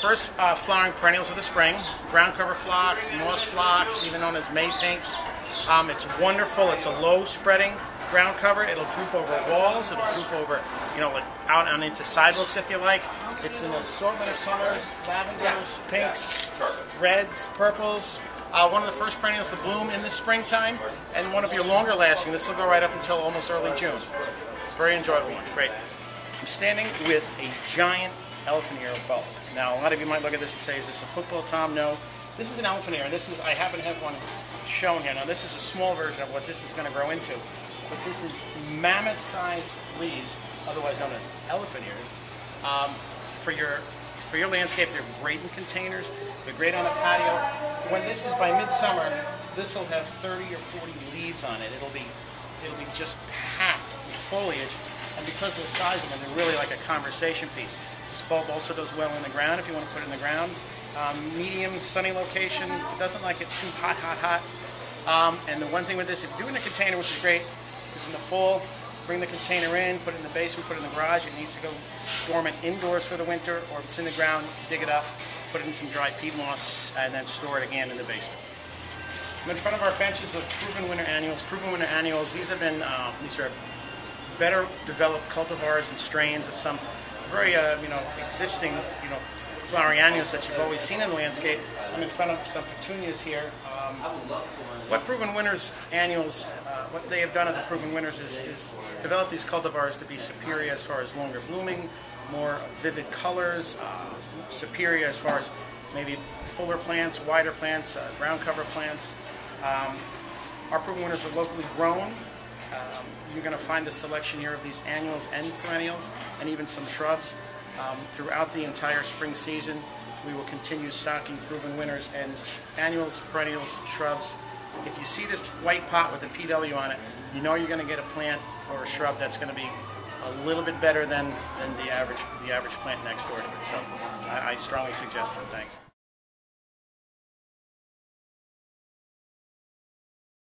first flowering perennials of the spring. Ground cover phlox, moss phlox, even known as May pinks. It's wonderful. It's a low spreading ground cover. It'll droop over walls. It'll droop over, like out and into sidewalks if you like. It's an assortment of colors: lavenders, pinks, reds, purples. One of the first perennials to bloom in the springtime, and one of your longer lasting. This will go right up until almost early June. It's a very enjoyable one. Great. I'm standing with a giant elephant ear bulb. Now, a lot of you might look at this and say, is this a football tom? No. This is an elephant ear. I happen to have one shown here. Now, this is a small version of what this is going to grow into. But this is mammoth-sized leaves, otherwise known as elephant ears. For your landscape, they're great in containers. They're great on a patio. When this is by midsummer, this will have 30 or 40 leaves on it. It'll be just packed with foliage. And because of the size of them, they're really like a conversation piece. This bulb also does well in the ground if you want to put it in the ground. Medium, sunny location. It doesn't like it too hot. And the one thing with this, if you do it in a container, which is great, is in the fall, bring the container in, put it in the basement, put it in the garage. It needs to go dormant indoors for the winter, or if it's in the ground, dig it up, put it in some dry peat moss, and then store it again in the basement. I'm in front of our benches of proven winter annuals. Proven winter annuals, these are better developed cultivars and strains of some very existing flowering annuals that you've always seen in the landscape. I'm in front of some petunias here. What Proven Winners annuals, what they have done at the Proven Winners is develop these cultivars to be superior as far as longer blooming, more vivid colors, superior as far as maybe fuller plants, wider plants, ground cover plants. Our Proven Winners are locally grown. You're going to find a selection here of these annuals and perennials, and even some shrubs. Throughout the entire spring season, we will continue stocking Proven Winners and annuals, perennials, shrubs. If you see this white pot with the PW on it, you know you're going to get a plant or a shrub that's going to be a little bit better than the average plant next door to it. So I strongly suggest them. Thanks.